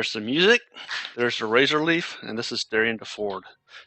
There's the music, there's the razor leaf, and this is Darian DelFord.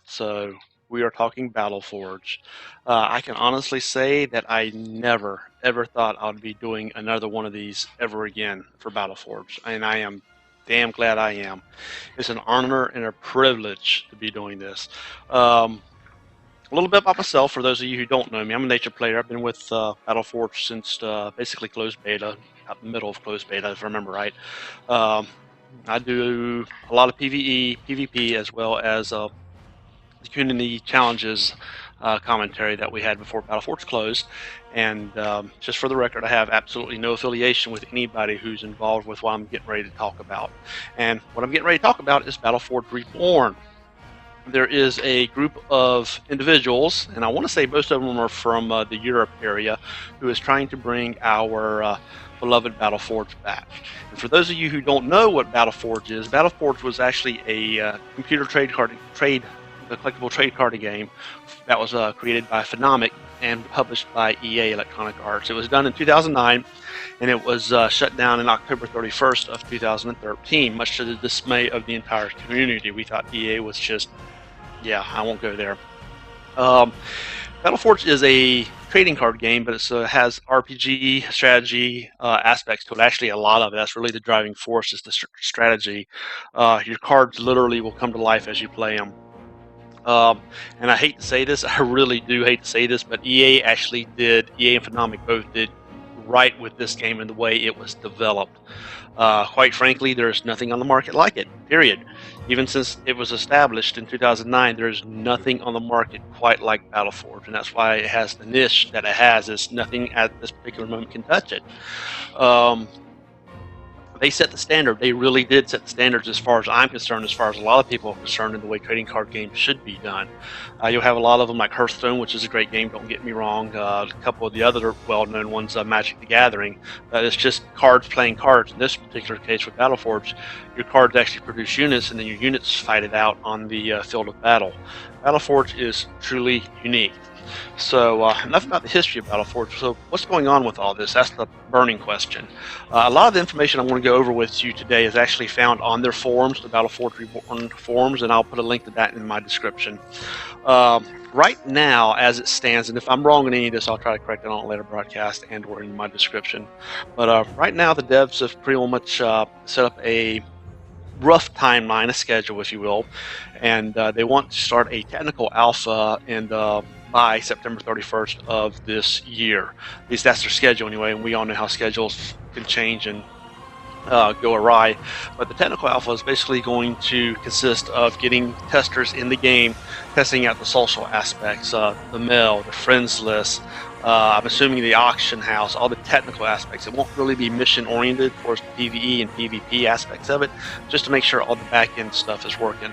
So we are talking Battle Forge. I can honestly say that I never, ever thought I would be doing another one of these ever again for Battle Forge, and I am damn glad I am. It's an honor and a privilege to be doing this. A little bit about myself, for those of you who don't know me. I'm a nature player. I've been with Battle Forge since basically closed beta, about the middle of closed beta, if I remember right. I do a lot of PvE, PvP, as well as the community challenges commentary that we had before Battle Forge closed. And just for the record, I have absolutely no affiliation with anybody who's involved with what I'm getting ready to talk about. And what I'm getting ready to talk about is Battle Forge Reborn. There is a group of individuals, and I want to say most of them are from the Europe area, who is trying to bring our beloved Battle Forge back. And for those of you who don't know what Battle Forge is, Battle Forge was actually a computer collectible trade card game that was created by Phenomic and published by EA Electronic Arts. It was done in 2009, and it was shut down in October 31st of 2013, much to the dismay of the entire community. We thought EA was just, yeah, I won't go there. Battle Forge is a trading card game, but it has RPG, strategy aspects to it. Actually, a lot of it. That's really the driving force, is the strategy. Your cards literally will come to life as you play them. And I hate to say this, I really do hate to say this, but EA and Phenomic both did right with this game in the way it was developed. Quite frankly, there's nothing on the market like it, period. Even since it was established in 2009, there's nothing on the market quite like Battle Forge, and that's why it has the niche that it has. Is nothing at this particular moment can touch it. They set the standard. They really did set the standards, as far as I'm concerned, as far as a lot of people are concerned, in the way trading card games should be done. You'll have a lot of them, like Hearthstone, which is a great game, don't get me wrong. A couple of the other well-known ones, Magic the Gathering. It's just cards playing cards. In this particular case with Battle Forge, your cards actually produce units, and then your units fight it out on the field of battle. Battle Forge is truly unique. So enough about the history of Battle Forge. So what's going on with all this? That's the burning question. A lot of the information I'm going to go over with you today is actually found on their forums, the Battle Forge Reborn forums, and I'll put a link to that in my description. Right now, as it stands, and if I'm wrong in any of this, I'll try to correct it on a later broadcast and or in my description. But right now, the devs have pretty much set up a rough timeline, a schedule, if you will, and they want to start a technical alpha by September 31st of this year. At least that's their schedule anyway, and we all know how schedules can change and go awry. But the technical alpha is basically going to consist of getting testers in the game, testing out the social aspects, the mail, the friends list, I'm assuming the auction house, all the technical aspects. It won't really be mission oriented, of course, the PvE and PvP aspects of it, just to make sure all the back end stuff is working.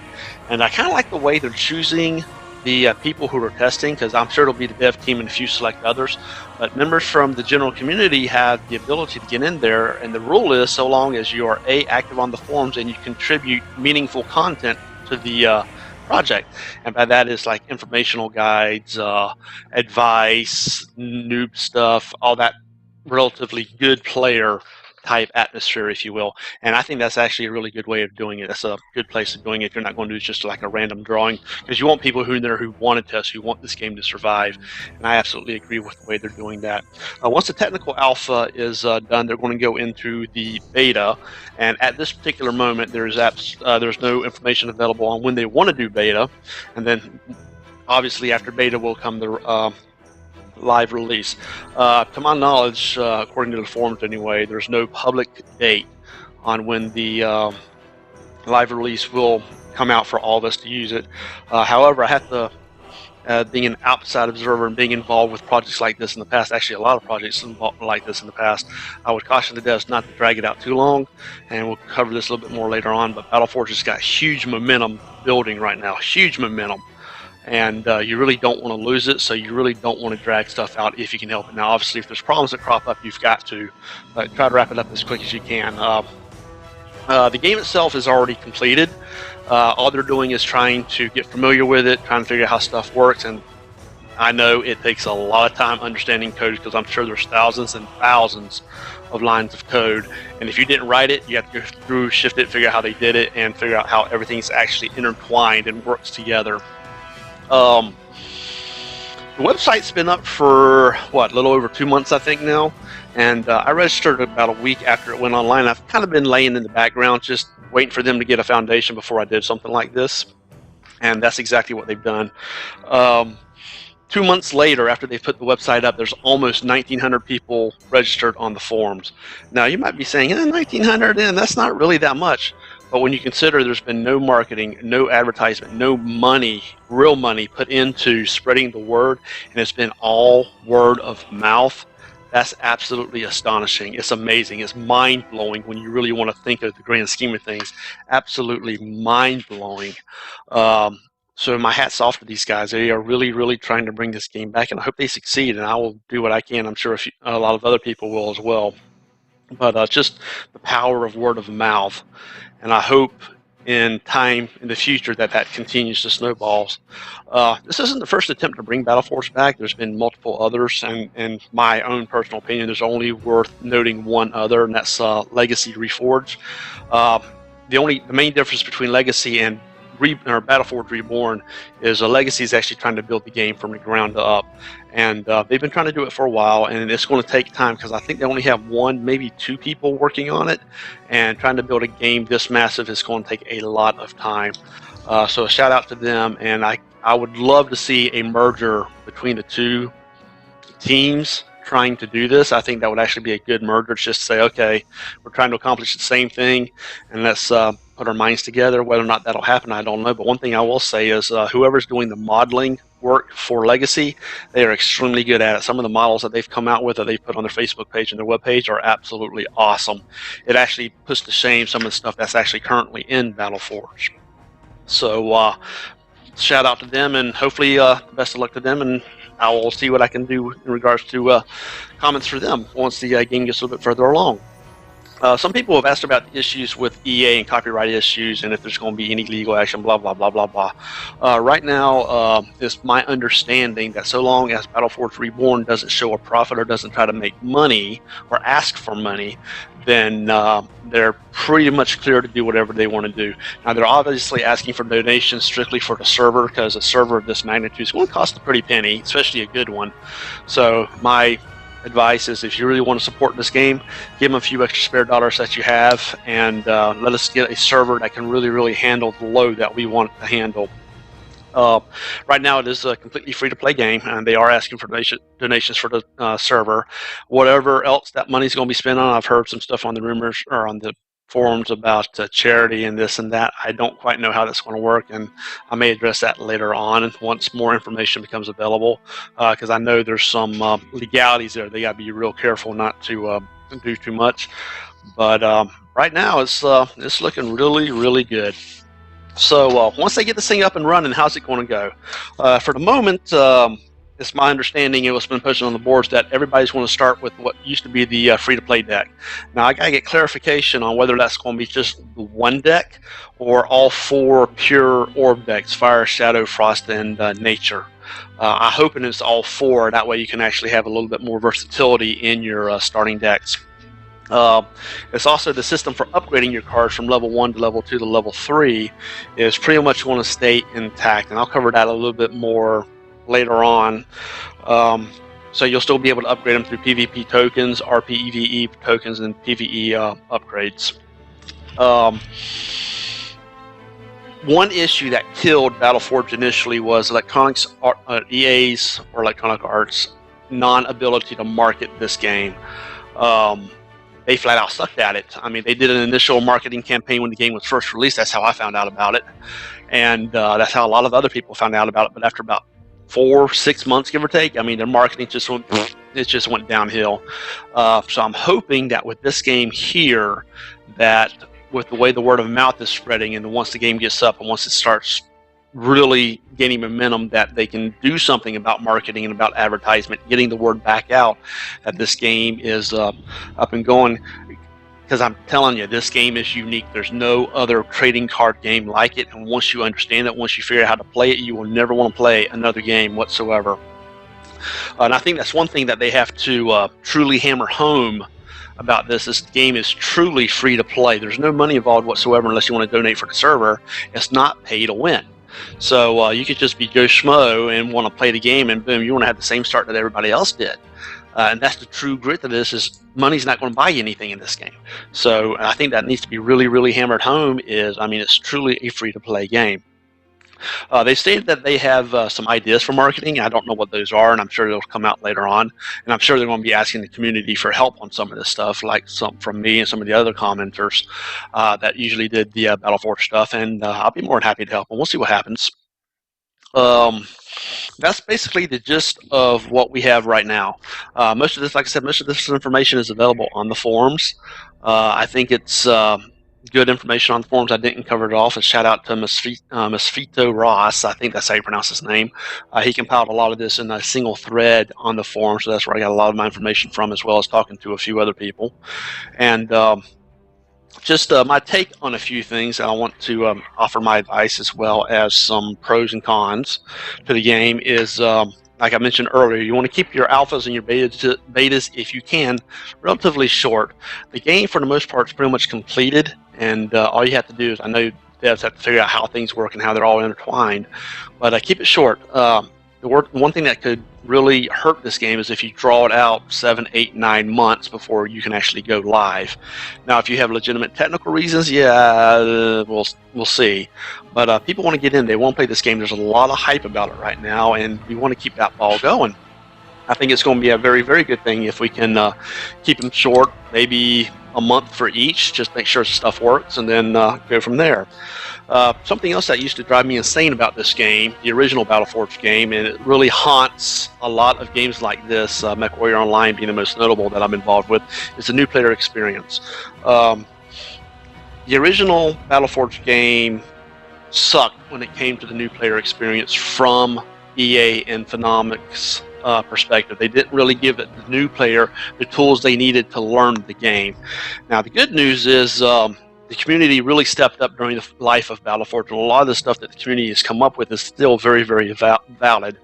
And I kind of like the way they're choosing the people who are testing, because I'm sure it'll be the dev team and a few select others, but members from the general community have the ability to get in there, and the rule is, so long as you are active on the forums and you contribute meaningful content to the project, and by that is like informational guides, advice, noob stuff, all that relatively good player type atmosphere, if you will. And I think that's actually a really good way of doing it. That's a good place of doing it. You're not going to do just like a random drawing, because you want people who are there who want to test, who want this game to survive. And I absolutely agree with the way they're doing that. Once the technical alpha is done, they're going to go into the beta. And at this particular moment, there's no information available on when they want to do beta. And then obviously after beta will come the live release. To my knowledge, according to the forums anyway, there's no public date on when the live release will come out for all of us to use it. However, I have to, being an outside observer and being involved with projects like this in the past, actually a lot of projects like this in the past, I would caution the devs not to drag it out too long, and we'll cover this a little bit more later on. But Battle Forge has got huge momentum building right now, huge momentum. And you really don't want to lose it, so you really don't want to drag stuff out if you can help it. Now, obviously, if there's problems that crop up, you've got to try to wrap it up as quick as you can. The game itself is already completed. All they're doing is trying to get familiar with it, trying to figure out how stuff works, and I know it takes a lot of time understanding code because I'm sure there's thousands and thousands of lines of code. And if you didn't write it, you have to go through, shift it, figure out how they did it, and figure out how everything's actually intertwined and works together. The website's been up for, what, a little over 2 months, I think, now. And I registered about a week after it went online. I've kind of been laying in the background, just waiting for them to get a foundation before I did something like this. And that's exactly what they've done. 2 months later, after they put the website up, there's almost 1,900 people registered on the forums. Now, you might be saying, 1,900, that's not really that much. But when you consider there's been no marketing, no advertisement, no money, real money put into spreading the word, and it's been all word of mouth, that's absolutely astonishing. It's amazing. It's mind-blowing when you really want to think of the grand scheme of things. Absolutely mind-blowing. So my hat's off to these guys. They are really, really trying to bring this game back, and I hope they succeed, and I will do what I can. I'm sure a lot of other people will as well. But just the power of word of mouth, and I hope in time in the future that continues to snowball. This isn't the first attempt to bring Battle Force back. There's been multiple others, and in my own personal opinion, there's only worth noting one other, and that's Legacy Reforged. The main difference between Legacy and Battle Forge Reborn is Legacy is actually trying to build the game from the ground up, and they've been trying to do it for a while, and it's going to take time because I think they only have one, maybe two people working on it, and trying to build a game this massive is going to take a lot of time. So a shout out to them, and I would love to see a merger between the two teams trying to do this. I think that would actually be a good merger. It's just to say, okay, we're trying to accomplish the same thing, and let's put our minds together. Whether or not that'll happen, I don't know. But one thing I will say is whoever's doing the modeling work for Legacy, they are extremely good at it. Some of the models that they've come out with that they've put on their Facebook page and their webpage are absolutely awesome. It actually puts to shame some of the stuff that's actually currently in Battle Forge. So shout out to them, and hopefully best of luck to them, and I will see what I can do in regards to comments for them once the game gets a little bit further along. Some people have asked about the issues with EA and copyright issues, and if there's going to be any legal action, blah, blah, blah, blah, blah. Right now, it's my understanding that so long as Battle Forge Reborn doesn't show a profit or doesn't try to make money or ask for money, then they're pretty much clear to do whatever they want to do. Now, they're obviously asking for donations strictly for the server, because a server of this magnitude is going to cost a pretty penny, especially a good one. So my advice is, if you really want to support this game, give them a few extra spare dollars that you have, and let us get a server that can really, really handle the load that we want it to handle. Right now, it is a completely free-to-play game, and they are asking for donations for the server. Whatever else that money's going to be spent on, I've heard some stuff on the rumors or on the forums about charity and this and that. I don't quite know how that's going to work, and I may address that later on once more information becomes available, because I know there's some legalities there. They got to be real careful not to do too much. But right now, it's looking really, really good. So once they get this thing up and running, how's it going to go? For the moment, it's my understanding, it was been posted on the boards, that everybody's going to start with what used to be the free-to-play deck. Now, I got to get clarification on whether that's going to be just the one deck or all four pure orb decks: Fire, Shadow, Frost, and Nature. I'm hoping it's all four. That way you can actually have a little bit more versatility in your starting decks. It's also the system for upgrading your cards from level 1 to level 2 to level 3 is pretty much going to stay intact, and I'll cover that a little bit more later on. So you'll still be able to upgrade them through PvP tokens, RPEVE tokens, and PvE upgrades. One issue that killed Battle Forge initially was EA's or Electronic Arts' non-ability to market this game. They flat out sucked at it. I mean, they did an initial marketing campaign when the game was first released. That's how I found out about it, and that's how a lot of other people found out about it. But after about 4-6 months, give or take, I mean, their marketing just went downhill. So I'm hoping that with this game here, that with the way the word of mouth is spreading, and once the game gets up and once it starts really gaining momentum, that they can do something about marketing and about advertisement, getting the word back out that this game is up and going. Because I'm telling you, this game is unique. There's no other trading card game like it, and once you understand it, once you figure out how to play it, you will never want to play another game whatsoever. And I think that's one thing that they have to truly hammer home about this. This game is truly free to play. There's no money involved whatsoever unless you want to donate for the server. It's not pay to win. So you could just be Joe Schmo and want to play the game, and boom, you want to have the same start that everybody else did. And that's the true grit of this, is money's not going to buy you anything in this game. So I think that needs to be really, really hammered home. It's truly a free-to-play game. They stated that they have some ideas for marketing. I don't know what those are, and I'm sure they'll come out later on. And I'm sure they're going to be asking the community for help on some of this stuff, like some from me and some of the other commenters that usually did the Battleforge stuff. And I'll be more than happy to help, and we'll see what happens. That's basically the gist of what we have right now. Most of this, like I said, most of this information is available on the forums. I think it's good information on the forums. I didn't cover it off. A shout out to Misfito Ross. I think that's how you pronounce his name. He compiled a lot of this in a single thread on the forum, so that's where I got a lot of my information from, as well as talking to a few other people. And just my take on a few things. I want to offer my advice as well as some pros and cons to the game. Is like I mentioned earlier, you want to keep your alphas and your betas, if you can, relatively short. The game, for the most part, is pretty much completed, and all you have to do is, I know devs have to figure out how things work and how they're all intertwined, but keep it short. One thing that could really hurt this game is if you draw it out 7, 8, 9 months before you can actually go live. Now, if you have legitimate technical reasons, we'll see. But people want to get in. They want to play this game. There's a lot of hype about it right now, and we want to keep that ball going. I think it's going to be a very, very good thing if we can keep them short, maybe a month for each, just make sure stuff works, and then go from there. Something else that used to drive me insane about this game, the original Battleforge game, and it really haunts a lot of games like this, MechWarrior Online being the most notable that I'm involved with, is the new player experience. The original Battleforge game sucked when it came to the new player experience from EA and Phenomic's perspective. They didn't really give the new player the tools they needed to learn the game. Now, the good news is the community really stepped up during the life of Battleforge, and a lot of the stuff that the community has come up with is still very, very valid.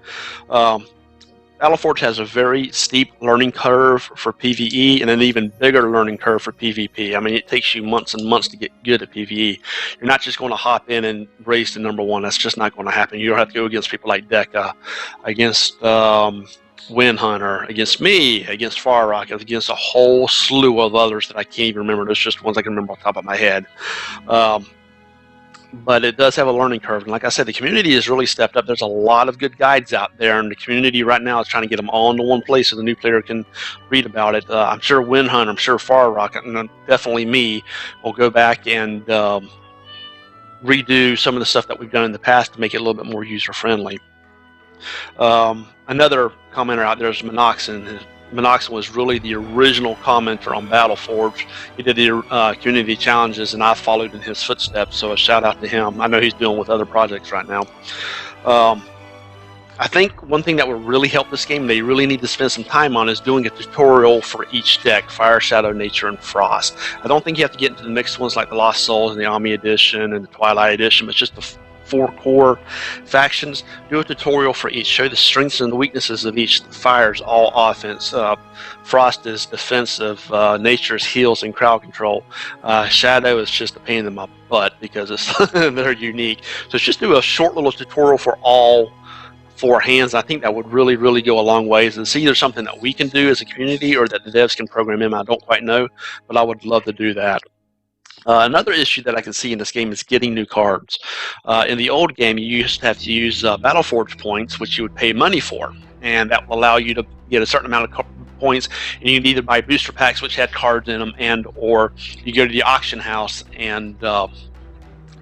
Battleforge has a very steep learning curve for PvE and an even bigger learning curve for PvP. I mean, it takes you months and months to get good at PvE. You're not just going to hop in and race to #1. That's just not going to happen. You'll have to go against people like Deca, against Wind Hunter, against me, against Far Rocket, against a whole slew of others that I can't even remember. There's just ones I can remember off the top of my head. But it does have a learning curve. And like I said, the community has really stepped up. There's a lot of good guides out there, and the community right now is trying to get them all into one place so the new player can read about it. I'm sure Wind Hunter, I'm sure Far Rocket, and definitely me will go back and redo some of the stuff that we've done in the past to make it a little bit more user-friendly. Another commenter out there is Monoxen. Monoxen was really the original commenter on Battleforge. He did the community challenges, and I followed in his footsteps, so a shout out to him. I know he's dealing with other projects right now. I think one thing that would really help this game, they really need to spend some time on, is doing a tutorial for each deck: Fire, Shadow, Nature, and Frost. I don't think you have to get into the mixed ones like the Lost Souls and the Ami Edition and the Twilight Edition, but just the 4 core factions. Do a tutorial for each. Show the strengths and the weaknesses of each. Fire's all offense. Frost is defensive. Nature's heals and crowd control. Shadow is just a pain in my butt because it's they're unique. So just do a short little tutorial for all 4 hands. I think that would really, really go a long ways. It's either something that we can do as a community or that the devs can program in. I don't quite know, but I would love to do that. Another issue that I can see in this game is getting new cards. In the old game, you used to have to use Battleforge points, which you would pay money for, and that will allow you to get a certain amount of points, and you can either buy booster packs which had cards in them, and or you go to the auction house and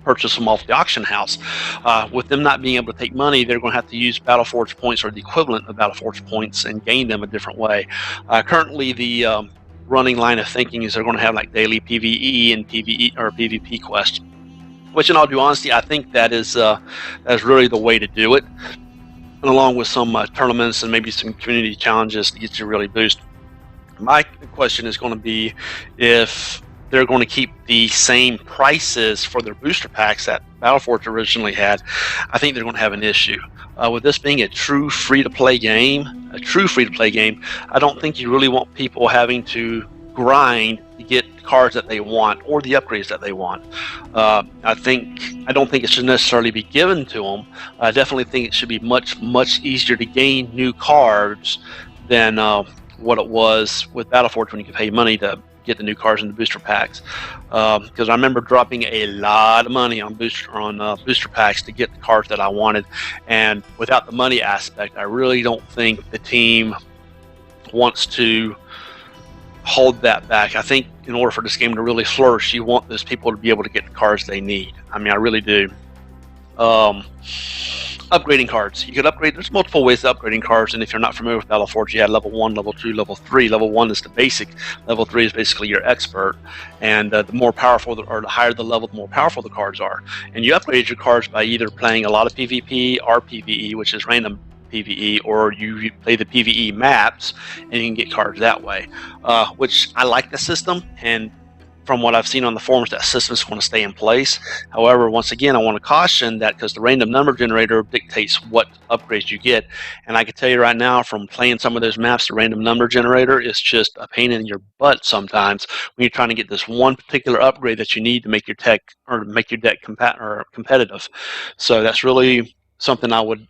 purchase them off the auction house. With them not being able to take money, they're going to have to use Battleforge points or the equivalent of Battleforge points and gain them a different way. Currently, the running line of thinking is they're going to have like daily PvE and PvE or PvP quests, which, in all due honesty, I think that's really the way to do it, and along with some tournaments and maybe some community challenges to get you really boost. My question is going to be if they're going to keep the same prices for their booster packs that Battleforge originally had, I think they're going to have an issue. With this being a true free-to-play game, I don't think you really want people having to grind to get cards that they want or the upgrades that they want. I don't think it should necessarily be given to them. I definitely think it should be much easier to gain new cards than what it was with Battleforge when you could pay money to get the new cards in the booster packs. Because I remember dropping a lot of money on booster packs to get the cards that I wanted, and without the money aspect, I really don't think the team wants to hold that back. I think in order for this game to really flourish, you want those people to be able to get the cards they need. I mean, I really do. Upgrading cards. You could upgrade. There's multiple ways to upgrading cards, and if you're not familiar with Battleforge, you have level 1, level 2, level 3. Level 1 is the basic. Level 3 is basically your expert, and the more powerful or the higher the level, the more powerful the cards are. And you upgrade your cards by either playing a lot of PvP or PvE, which is random PvE, or you play the PvE maps and you can get cards that way, which I like the system, and from what I've seen on the forums, that system is going to stay in place. However, once again, I want to caution that because the random number generator dictates what upgrades you get, and I can tell you right now from playing some of those maps, the random number generator is just a pain in your butt sometimes when you're trying to get this one particular upgrade that you need to make your deck competitive. So that's really something I would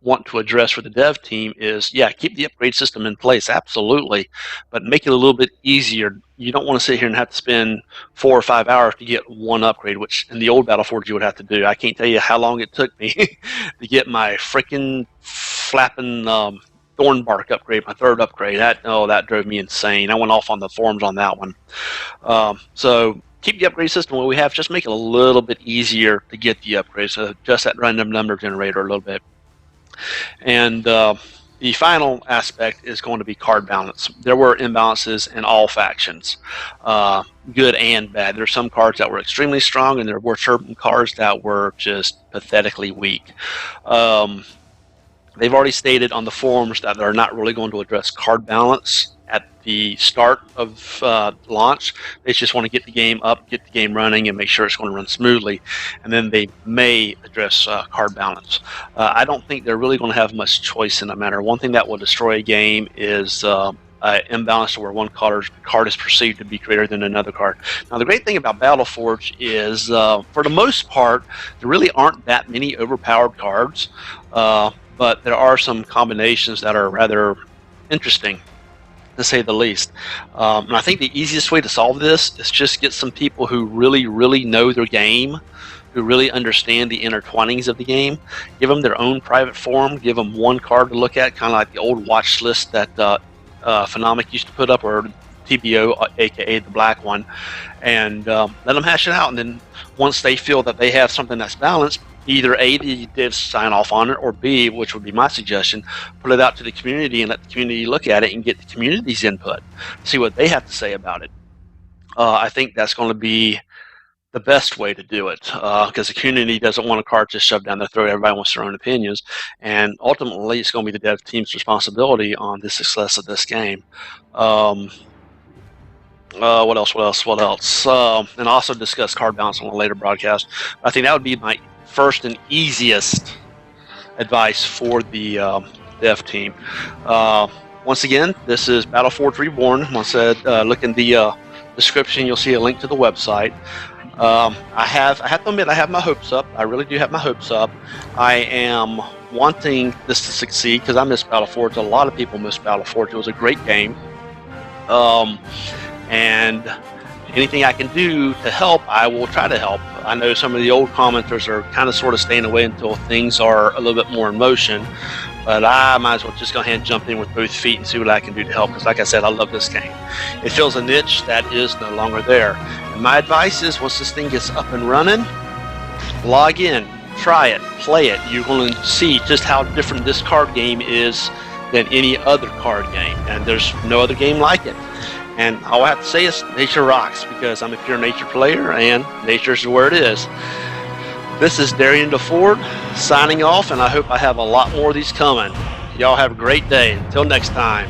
want to address for the dev team is, yeah, keep the upgrade system in place, absolutely, but make it a little bit easier. You don't want to sit here and have to spend 4 or 5 hours to get one upgrade, which in the old Battleforge you would have to do. I can't tell you how long it took me to get my freaking flapping Thornbark upgrade, my 3rd upgrade. That drove me insane. I went off on the forums on that one. So keep the upgrade system what we have, just make it a little bit easier to get the upgrades, so just that random number generator a little bit. And the final aspect is going to be card balance. There were imbalances in all factions, good and bad. There are some cards that were extremely strong, and there were certain cards that were just pathetically weak. They've already stated on the forums that they're not really going to address card balance at the start of launch. They just want to get the game up, get the game running, and make sure it's going to run smoothly, and then they may address card balance. I don't think they're really going to have much choice in that matter. One thing that will destroy a game is imbalance to where one card is perceived to be greater than another card. Now, the great thing about Battleforge is, for the most part, there really aren't that many overpowered cards, but there are some combinations that are rather interesting, to say the least. And I think the easiest way to solve this is just get some people who really know their game, who really understand the intertwinings of the game. Give them their own private forum, give them one card to look at, kind of like the old watch list that Phenomic used to put up, or TBO, aka the black one, and let them hash it out. And then once they feel that they have something that's balanced, either A, the devs sign off on it, or B, which would be my suggestion, put it out to the community and let the community look at it and get the community's input, see what they have to say about it. I think that's going to be the best way to do it, because the community doesn't want a card just shoved down their throat. Everybody wants their own opinions, and ultimately it's going to be the dev team's responsibility on the success of this game. What else? And also discuss card balance on a later broadcast. I think that would be my first and easiest advice for the dev team. Once again, this is Forge Reborn. Once I said, look in the description, you'll see a link to the website. I have to admit, I have my hopes up. I really do have my hopes up. I am wanting this to succeed because I miss Battleforge. A lot of people miss Battleforge. It was a great game. And anything I can do to help, I will try to help. I know some of the old commenters are kind of sort of staying away until things are a little bit more in motion, but I might as well just go ahead and jump in with both feet and see what I can do to help, because like I said, I love this game. It fills a niche that is no longer there. And my advice is, once this thing gets up and running, log in, try it, play it. You're going to see just how different this card game is than any other card game, and there's no other game like it. And all I have to say is, nature rocks, because I'm a pure nature player, and nature's where it is. This is Darian DelFord signing off, and I hope I have a lot more of these coming. Y'all have a great day. Until next time.